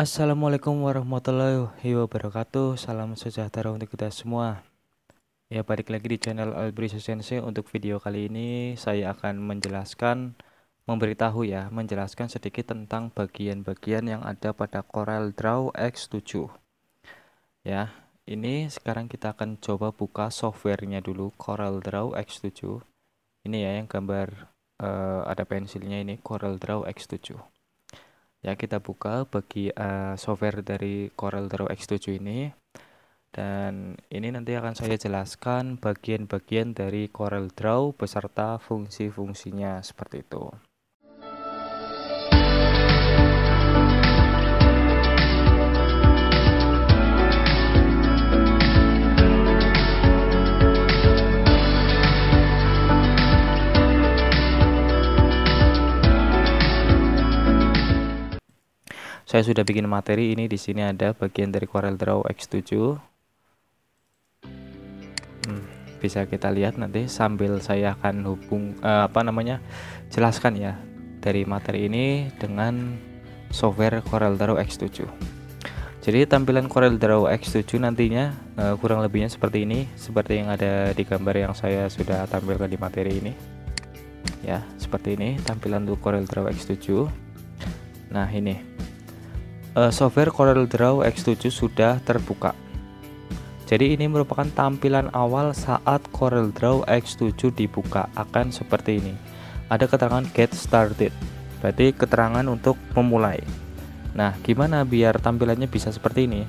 Assalamualaikum warahmatullahi wabarakatuh. Salam sejahtera untuk kita semua. Ya, balik lagi di channel Albrisa Sensei. Untuk video kali ini saya akan menjelaskan sedikit tentang bagian-bagian yang ada pada CorelDRAW X7. Ya, ini sekarang kita akan coba buka softwarenya dulu, CorelDRAW X7. Ini ya yang gambar ada pensilnya, ini CorelDRAW X7. Ya, kita buka software dari CorelDRAW X7 ini, dan ini nanti akan saya jelaskan bagian-bagian dari CorelDRAW beserta fungsi-fungsinya seperti itu. Saya sudah bikin materi ini. Di sini ada bagian dari CorelDRAW X7. Bisa kita lihat nanti sambil saya akan jelaskan ya dari materi ini dengan software CorelDRAW X7. Jadi tampilan CorelDRAW X7 nantinya kurang lebihnya seperti ini, seperti yang ada di gambar yang saya sudah tampilkan di materi ini. Ya, seperti ini tampilan untuk CorelDRAW X7. Nah, ini software CorelDRAW X7 sudah terbuka. Jadi ini merupakan tampilan awal saat CorelDRAW X7 dibuka, akan seperti ini. Ada keterangan get started, berarti keterangan untuk memulai. Nah, gimana biar tampilannya bisa seperti ini?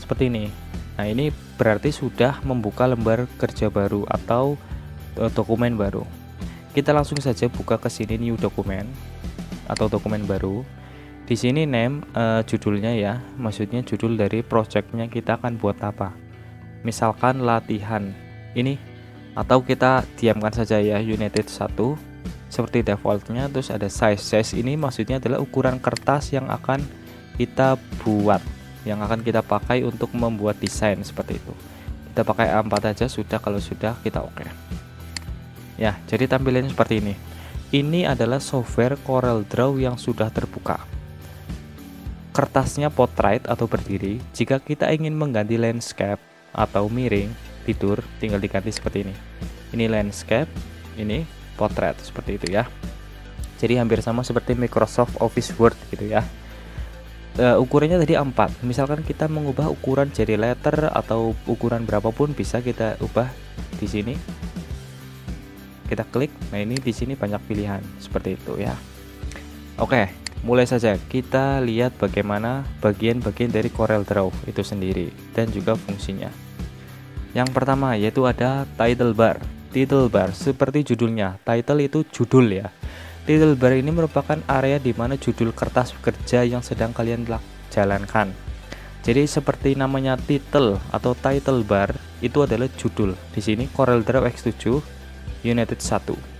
Seperti ini. Nah, ini berarti sudah membuka lembar kerja baru atau dokumen baru. Kita langsung saja buka ke sini, new dokumen atau dokumen baru. Di sini name judulnya ya, maksudnya judul dari projectnya kita akan buat apa. Misalkan latihan ini, atau kita diamkan saja ya, United 1 seperti defaultnya. Terus ada size ini maksudnya adalah ukuran kertas yang akan kita buat, yang akan kita pakai untuk membuat desain seperti itu. Kita pakai A4 aja sudah, kalau sudah kita oke. Ya, jadi tampilannya seperti ini. Ini adalah software CorelDRAW yang sudah terbuka. Kertasnya portrait atau berdiri. Jika kita ingin mengganti landscape atau miring, tidur, tinggal diganti seperti ini. Ini landscape, ini portrait, seperti itu ya. Jadi hampir sama seperti Microsoft Office Word gitu ya. Ukurannya tadi A4. Misalkan kita mengubah ukuran jadi letter atau ukuran berapapun bisa kita ubah di sini. Kita klik. Nah, ini di sini banyak pilihan seperti itu ya. Oke, mulai saja kita lihat bagaimana bagian-bagian dari CorelDRAW itu sendiri dan juga fungsinya. Yang pertama yaitu ada title bar. Title bar seperti judulnya, title itu judul ya. Title bar ini merupakan area di mana judul kertas kerja yang sedang kalian jalankan. Jadi seperti namanya title atau title bar, itu adalah judul. Di sini CorelDRAW X7 United 1.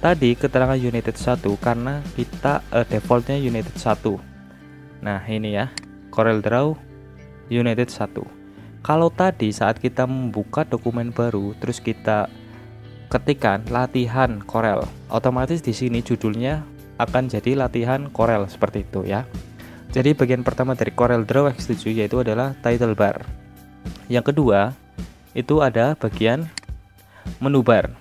Tadi keterangan United 1 karena kita defaultnya United 1. Nah, ini ya, CorelDRAW United 1. Kalau tadi saat kita membuka dokumen baru terus kita ketikkan latihan Corel, otomatis di sini judulnya akan jadi latihan Corel seperti itu ya. Jadi bagian pertama dari CorelDRAW X7 yaitu adalah title bar. Yang kedua itu ada bagian menu bar.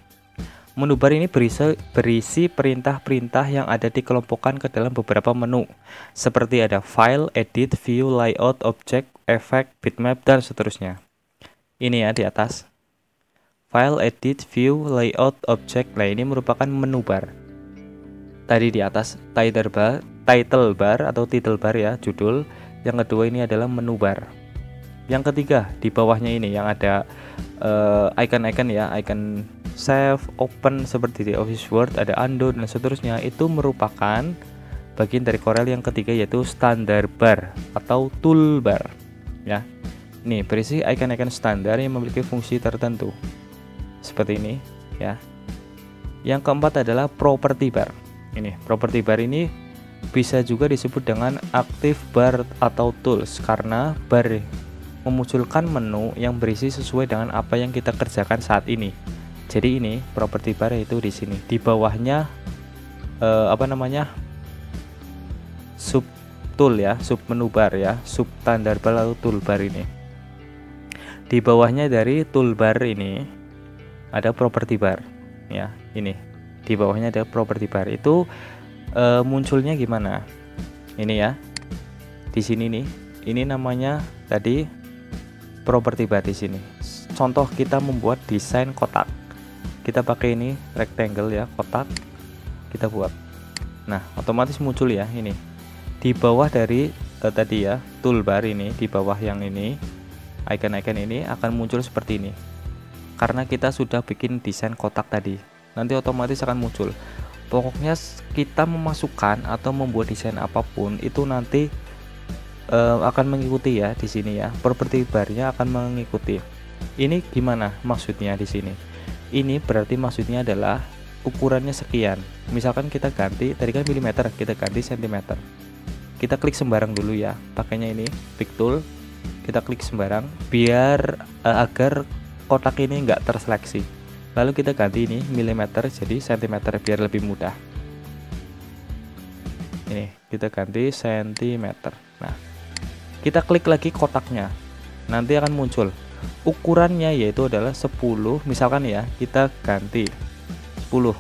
Menu bar ini berisi perintah-perintah yang ada dikelompokkan ke dalam beberapa menu, seperti ada file, edit, view, layout, object, effect, bitmap, dan seterusnya. Ini ya di atas. File, edit, view, layout, object. Nah, ini merupakan menu bar. Tadi di atas title bar atau title bar ya, judul. Yang kedua ini adalah menu bar. Yang ketiga di bawahnya ini yang ada icon-icon ya, icon save, open seperti di Office Word, ada undo dan seterusnya. Itu merupakan bagian dari Corel yang ketiga yaitu standar bar atau toolbar ya. Ini berisi icon-icon standar yang memiliki fungsi tertentu seperti ini ya. Yang keempat adalah property bar. Ini property bar ini bisa juga disebut dengan active bar atau tools karena bar memunculkan menu yang berisi sesuai dengan apa yang kita kerjakan saat ini. Jadi ini property bar itu di sini. Di bawahnya subtool ya, sub menu bar ya, sub tanda bar atau toolbar ini. Di bawahnya dari toolbar ini ada property bar ya, ini di bawahnya ada property bar. Itu munculnya gimana? Ini ya, di sini nih, ini namanya tadi property bar di sini. Contoh kita membuat desain kotak, kita pakai ini rectangle ya, kotak kita buat. Nah, otomatis muncul ya ini di bawah dari tadi ya toolbar ini, di bawah yang ini icon-icon ini akan muncul seperti ini karena kita sudah bikin desain kotak tadi. Nanti otomatis akan muncul. Pokoknya kita memasukkan atau membuat desain apapun itu nanti akan mengikuti ya di sini ya. Property barnya akan mengikuti. Ini gimana maksudnya di sini? Ini berarti maksudnya adalah ukurannya sekian. Misalkan kita ganti, tadi kan milimeter, kita ganti sentimeter. Kita klik sembarang dulu ya, pakainya ini pick tool. Kita klik sembarang biar agar kotak ini enggak terseleksi. Lalu kita ganti ini milimeter jadi sentimeter biar lebih mudah. Ini kita ganti sentimeter. Nah, kita klik lagi kotaknya. Nanti akan muncul ukurannya, yaitu adalah 10. Misalkan ya, kita ganti 10.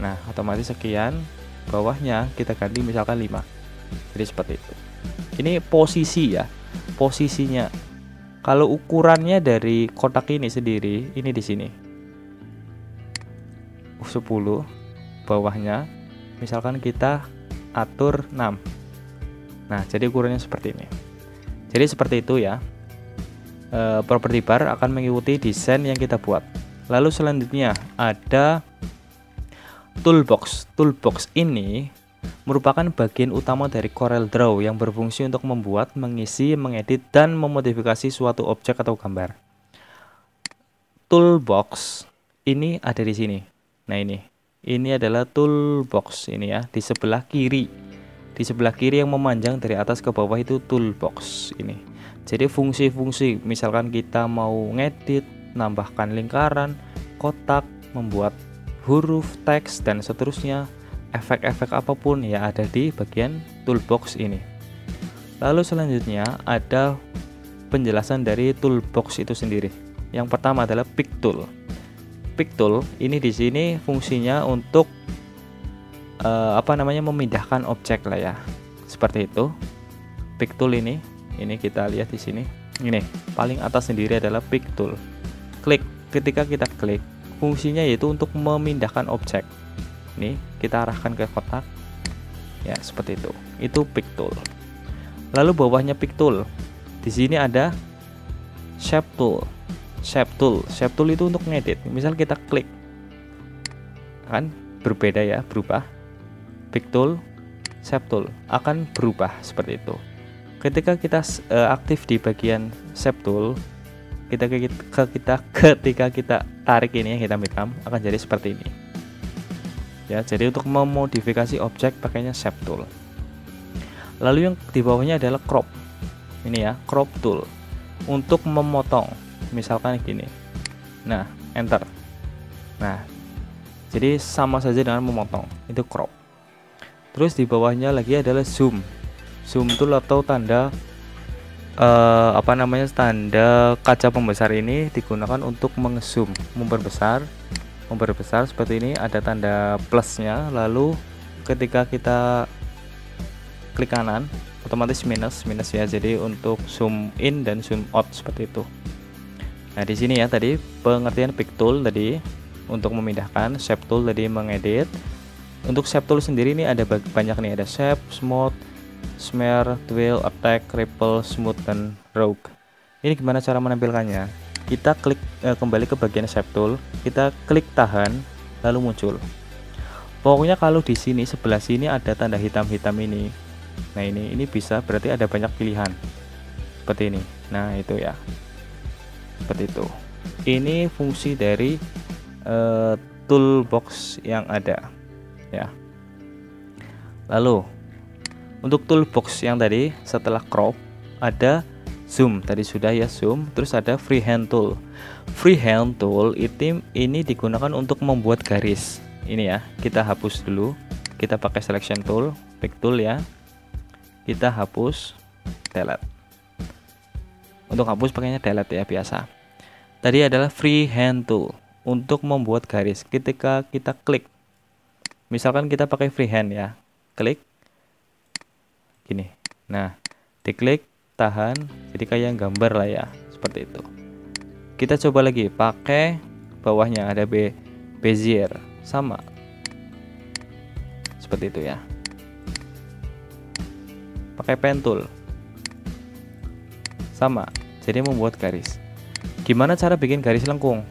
Nah, otomatis sekian. Bawahnya kita ganti misalkan 5. Jadi seperti itu. Ini posisi ya, posisinya. Kalau ukurannya dari kotak ini sendiri, ini di sini 10. Bawahnya misalkan kita atur 6. Nah, jadi ukurannya seperti ini. Jadi seperti itu ya. Property bar akan mengikuti desain yang kita buat. Lalu selanjutnya ada toolbox. Toolbox ini merupakan bagian utama dari CorelDRAW yang berfungsi untuk membuat, mengisi, mengedit, dan memodifikasi suatu objek atau gambar. Toolbox ini ada di sini. Nah, ini adalah toolbox ini ya, di sebelah kiri. Di sebelah kiri yang memanjang dari atas ke bawah itu toolbox ini. Jadi fungsi-fungsi, misalkan kita mau ngedit, nambahkan lingkaran, kotak, membuat huruf, teks, dan seterusnya, efek-efek apapun ya ada di bagian toolbox ini. Lalu selanjutnya ada penjelasan dari toolbox itu sendiri. Yang pertama adalah pick tool. Pick tool ini di sini fungsinya untuk memindahkan objek lah ya. Seperti itu. Pick tool ini kita lihat di sini. Ini paling atas sendiri adalah pick tool. Klik, ketika kita klik, fungsinya yaitu untuk memindahkan objek. Ini kita arahkan ke kotak. Ya, seperti itu. Itu pick tool. Lalu bawahnya pick tool. Di sini ada shape tool. Shape tool. Shape tool itu untuk ngedit. Misal kita klik, kan berbeda ya, berubah. Pick tool, shape tool akan berubah seperti itu. Ketika kita aktif di bagian shape tool, ketika kita tarik ini yang hitam-hitam akan jadi seperti ini. Ya, jadi untuk memodifikasi objek pakainya shape tool. Lalu yang di bawahnya adalah crop. Ini ya, crop tool untuk memotong. Misalkan gini. Nah, enter. Nah, jadi sama saja dengan memotong. Itu crop. Terus di bawahnya lagi adalah zoom. Zoom tool atau tanda tanda kaca pembesar ini digunakan untuk mengzoom, memperbesar seperti ini. Ada tanda plusnya. Lalu ketika kita klik kanan otomatis minus ya, jadi untuk zoom in dan zoom out seperti itu. Nah, di sini ya tadi pengertian pick tool tadi untuk memindahkan, shape tool tadi mengedit. Untuk shape tool sendiri ini ada banyak nih, ada shape, smooth, smear, twirl, attack, ripple, smooth, dan rogue. Ini gimana cara menampilkannya? Kita klik kembali ke bagian shape tool, kita klik tahan, lalu muncul. Pokoknya kalau di sini sebelah sini ada tanda hitam-hitam ini. Nah, ini bisa berarti ada banyak pilihan. Seperti ini. Nah, itu ya. Seperti itu. Ini fungsi dari toolbox yang ada ya. Lalu untuk toolbox yang tadi setelah crop ada zoom, tadi sudah ya zoom. Terus ada freehand tool. Freehand tool ini digunakan untuk membuat garis. Ini ya, kita hapus dulu. Kita pakai selection tool, pick tool ya. kita hapus, delete. Untuk hapus pakainya delete ya, biasa. Tadi adalah freehand tool untuk membuat garis. Ketika kita klik, misalkan kita pakai freehand ya, klik gini. Nah, diklik, tahan, jadi kayak gambar lah ya, seperti itu. Kita coba lagi pakai bawahnya ada bezier, sama seperti itu ya. Pakai pen tool, sama, jadi membuat garis. Gimana cara bikin garis lengkung?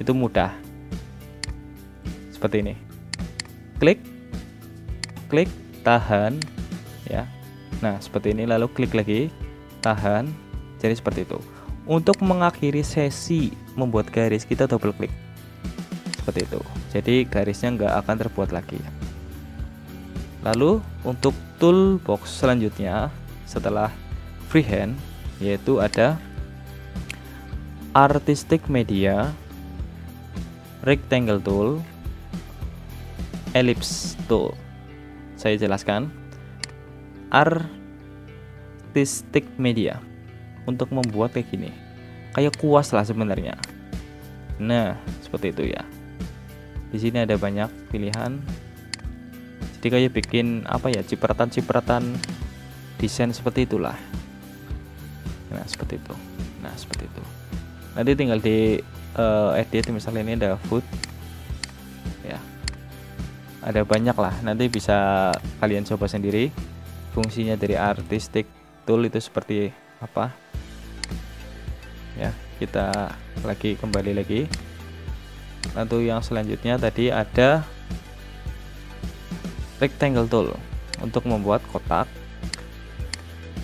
Itu mudah, seperti ini. Klik, klik, tahan ya. Nah, seperti ini, lalu klik lagi, tahan, jadi seperti itu. Untuk mengakhiri sesi membuat garis, kita double klik seperti itu, jadi garisnya nggak akan terbuat lagi. Lalu untuk toolbox selanjutnya setelah freehand, yaitu ada artistic media, rectangle tool, ellipse tool. Saya jelaskan. Artistic media untuk membuat kayak gini, kayak kuas lah sebenarnya. Nah, seperti itu ya. Di sini ada banyak pilihan. Jadi kayak bikin apa ya, cipratan-cipratan desain seperti itulah. Nah, seperti itu. Nah, seperti itu. Nanti tinggal di edit, misalnya ini ada food. Ya. Ada banyak lah. Nanti bisa kalian coba sendiri. Fungsinya dari artistic tool itu seperti apa? Ya, kita kembali lagi. Lalu yang selanjutnya tadi ada rectangle tool untuk membuat kotak.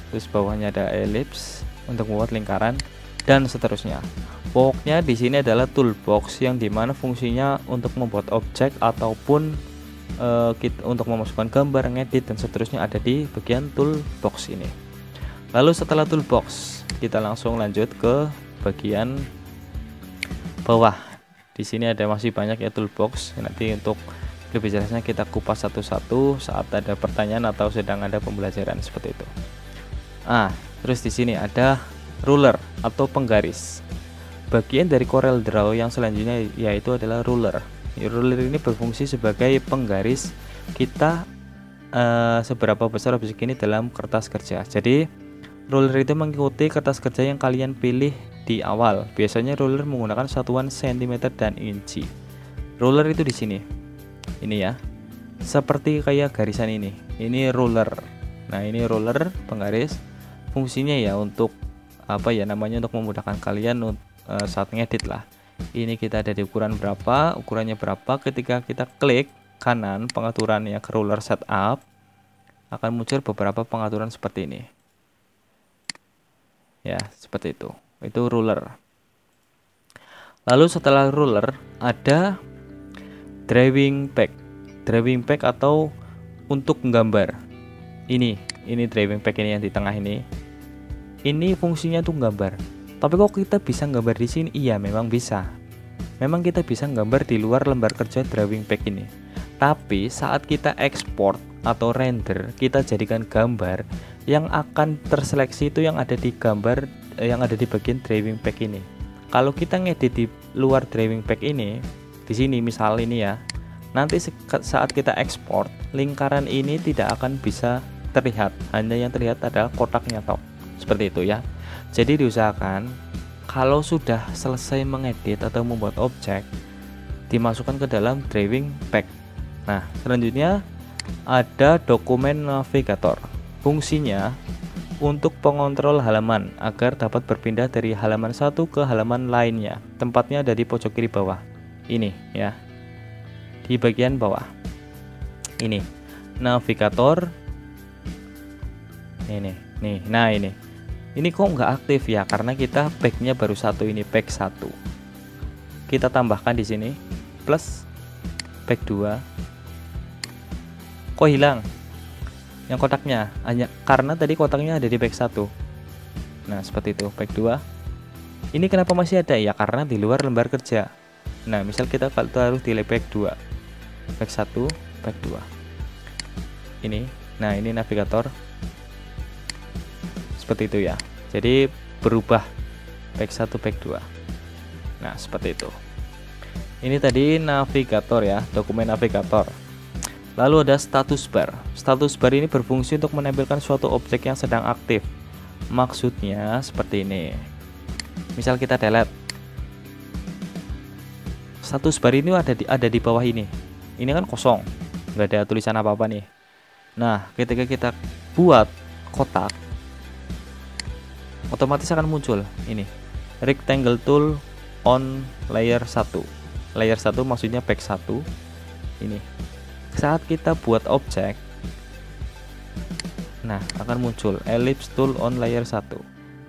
Terus bawahnya ada ellipse untuk membuat lingkaran dan seterusnya. Pokoknya di sini adalah toolbox yang dimana fungsinya untuk membuat objek ataupun untuk memasukkan gambar, ngedit dan seterusnya ada di bagian toolbox ini. Lalu setelah toolbox, kita langsung lanjut ke bagian bawah. Di sini ada masih banyak ya toolbox. Nanti untuk lebih jelasnya kita kupas satu-satu saat ada pertanyaan atau sedang ada pembelajaran seperti itu. Terus di sini ada ruler atau penggaris. Bagian dari Corel Draw yang selanjutnya yaitu adalah ruler. Ruler ini berfungsi sebagai penggaris kita seberapa besar objek ini dalam kertas kerja. Jadi ruler itu mengikuti kertas kerja yang kalian pilih di awal. Biasanya ruler menggunakan satuan cm dan inci. Ruler itu di sini. Ini ya. Seperti kayak garisan ini. Ini ruler. Nah, ini ruler penggaris. Fungsinya ya untuk apa ya namanya, untuk memudahkan kalian saat ngedit lah. Ini kita ada di ukuran berapa, ukurannya berapa. Ketika kita klik kanan pengaturannya ke ruler setup, akan muncul beberapa pengaturan seperti ini. Ya, seperti itu. Itu ruler. Lalu setelah ruler ada drawing pad. Drawing pad atau untuk menggambar. Ini drawing pad ini yang di tengah ini. Ini fungsinya tuh gambar. Tapi kok kita bisa gambar di sini? Iya, memang bisa. Memang kita bisa gambar di luar lembar kerja drawing pad ini. Tapi saat kita ekspor atau render, kita jadikan gambar yang akan terseleksi itu yang ada di gambar yang ada di bagian drawing pad ini. Kalau kita ngedit di luar drawing pad ini, di sini misal ini ya, nanti saat kita ekspor, lingkaran ini tidak akan bisa terlihat. Hanya yang terlihat adalah kotaknya tok. Seperti itu ya. Jadi diusahakan kalau sudah selesai mengedit atau membuat objek, dimasukkan ke dalam drawing pad. Nah, selanjutnya ada dokumen navigator. Fungsinya untuk pengontrol halaman agar dapat berpindah dari halaman satu ke halaman lainnya. Tempatnya ada di pojok kiri bawah. Ini ya. Di bagian bawah. Ini navigator. Ini. Nah, ini kok nggak aktif ya, karena kita packnya baru satu, ini pack 1. Kita tambahkan di sini plus pack 2. Kok hilang yang kotaknya? Hanya karena tadi kotaknya ada di pack 1. Nah, seperti itu. Pack 2 ini kenapa masih ada ya, karena di luar lembar kerja. Nah, misal kita taruh di pack 2, pack 1, pack 2 ini. Nah, ini navigator. seperti itu ya. Jadi berubah back 1 back 2. Nah seperti itu. Ini tadi navigator ya, dokumen navigator. Lalu ada status bar. Status bar ini berfungsi untuk menampilkan suatu objek yang sedang aktif. Maksudnya seperti ini. Misal kita delete, status bar ini ada di bawah ini. Ini kan kosong, nggak ada tulisan apa-apa nih. Nah, ketika kita buat kotak, otomatis akan muncul ini rectangle tool on layer 1. Layer 1 maksudnya back 1. Ini. Saat kita buat objek, nah akan muncul ellipse tool on layer 1.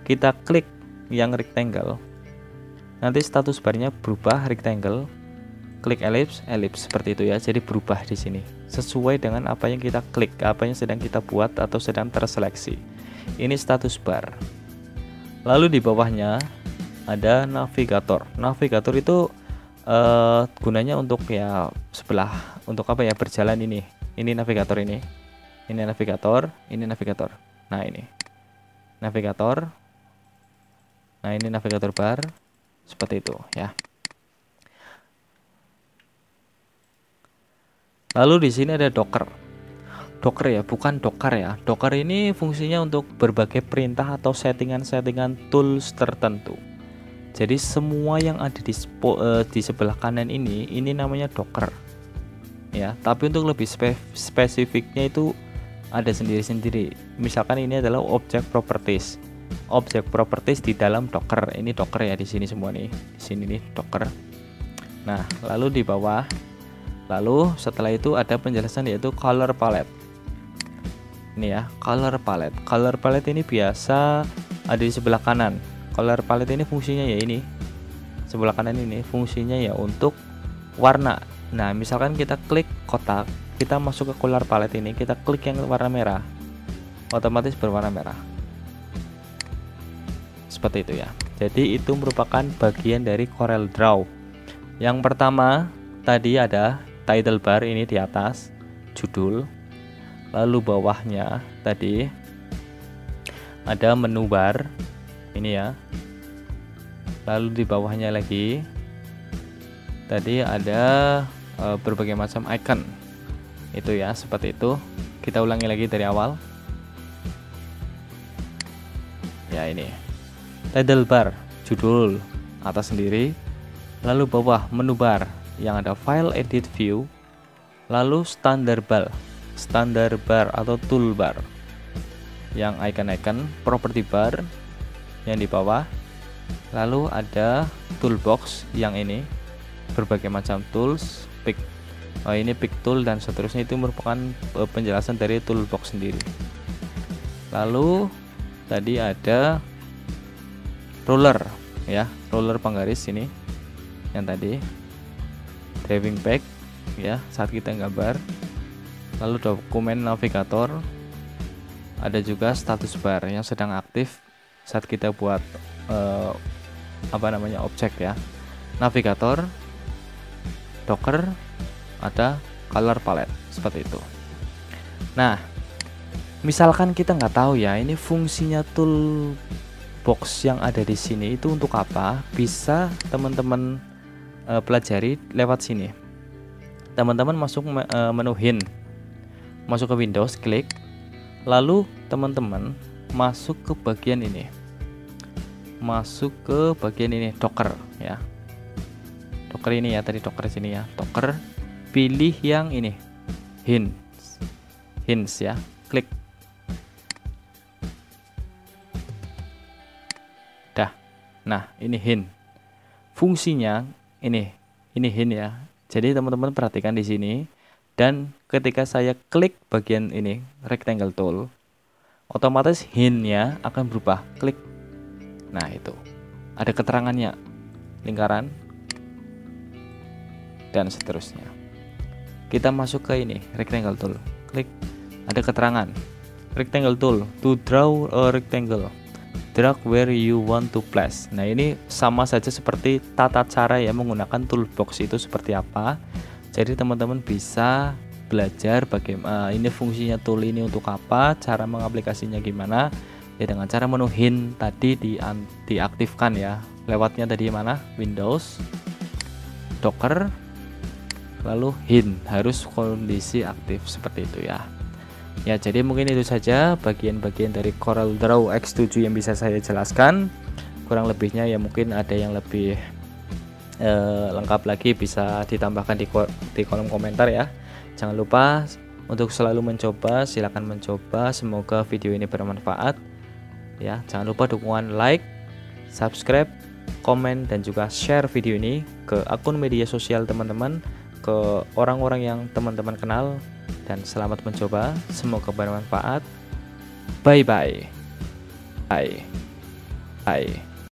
Kita klik yang rectangle, nanti status barnya berubah rectangle, klik ellipse seperti itu ya. Jadi berubah di sini sesuai dengan apa yang kita klik, apa yang sedang kita buat atau sedang terseleksi. Ini status bar. Lalu di bawahnya ada navigator. Navigator itu gunanya untuk ya sebelah, untuk apa ya, berjalan ini. Ini navigator ini. Ini navigator, ini navigator. Nah, ini navigator. Nah, ini navigator bar. Seperti itu ya. Lalu di sini ada docker. Docker ya, bukan docker ya. Docker ini fungsinya untuk berbagai perintah atau settingan-settingan tools tertentu. Jadi semua yang ada di sebelah kanan ini namanya docker. Ya, tapi untuk lebih spesifiknya itu ada sendiri-sendiri. Misalkan ini adalah object properties. Object properties di dalam docker. Ini docker ya di sini semua nih. Di sini nih docker. Nah, lalu di bawah, lalu setelah itu ada penjelasan yaitu color palette. Ini ya, color palette. Color palette ini biasa ada di sebelah kanan. Color palette ini fungsinya ya ini. Sebelah kanan ini fungsinya ya untuk warna. Nah, misalkan kita klik kotak, kita masuk ke color palette ini, kita klik yang warna merah, otomatis berwarna merah. Seperti itu ya. Jadi itu merupakan bagian dari Corel Draw. Yang pertama tadi ada title bar ini di atas, judul. Lalu bawahnya tadi ada menu bar ini ya. Lalu di bawahnya lagi tadi ada berbagai macam icon. Itu ya, seperti itu. Kita ulangi lagi dari awal. Ya, ini. Title bar, judul atas sendiri. Lalu bawah menu bar yang ada file edit view. Lalu standard bar atau toolbar. Yang icon-icon property bar yang di bawah. Lalu ada toolbox yang ini, berbagai macam tools, pick, ini pick tool dan seterusnya. Itu merupakan penjelasan dari toolbox sendiri. Lalu tadi ada ruler ya, ruler penggaris ini yang tadi, driving back ya saat kita gambar. Lalu dokumen navigator, ada juga status bar yang sedang aktif saat kita buat objek ya. Navigator, docker, ada color palette seperti itu. Nah, misalkan kita nggak tahu ya ini fungsinya toolbox yang ada di sini itu untuk apa, bisa teman-teman pelajari lewat sini. Teman-teman masuk menu hint, masuk ke Windows, klik, lalu teman-teman masuk ke bagian ini, docker ya. Docker ini ya, tadi docker sini ya, docker. Pilih yang ini, hints ya, klik. Dah. Nah, ini hint. Fungsinya ini hint ya. Jadi teman-teman perhatikan di sini, dan ketika saya klik bagian ini rectangle tool, otomatis hintnya akan berubah. Klik. Nah, itu ada keterangannya, lingkaran dan seterusnya. Kita masuk ke ini rectangle tool, klik, ada keterangan rectangle tool to draw a rectangle, drag where you want to place. Nah, ini sama saja seperti tata cara ya menggunakan toolbox itu seperti apa. Jadi teman-teman bisa belajar bagaimana ini fungsinya tool ini untuk apa, cara mengaplikasinya gimana. ya dengan cara menu hint tadi diaktifkan ya. Lewatnya tadi mana? Windows, Docker, lalu hint, harus kondisi aktif seperti itu ya. Ya, jadi mungkin itu saja bagian-bagian dari CorelDRAW X7 yang bisa saya jelaskan. Kurang lebihnya ya mungkin ada yang lebih lengkap lagi bisa ditambahkan di kolom komentar ya. Jangan lupa untuk selalu mencoba, silakan mencoba. Semoga video ini bermanfaat ya. Jangan lupa dukungan like, subscribe, komen, dan juga share video ini ke akun media sosial teman-teman, ke orang-orang yang teman-teman kenal. Dan selamat mencoba, semoga bermanfaat. Bye bye. Bye. Bye.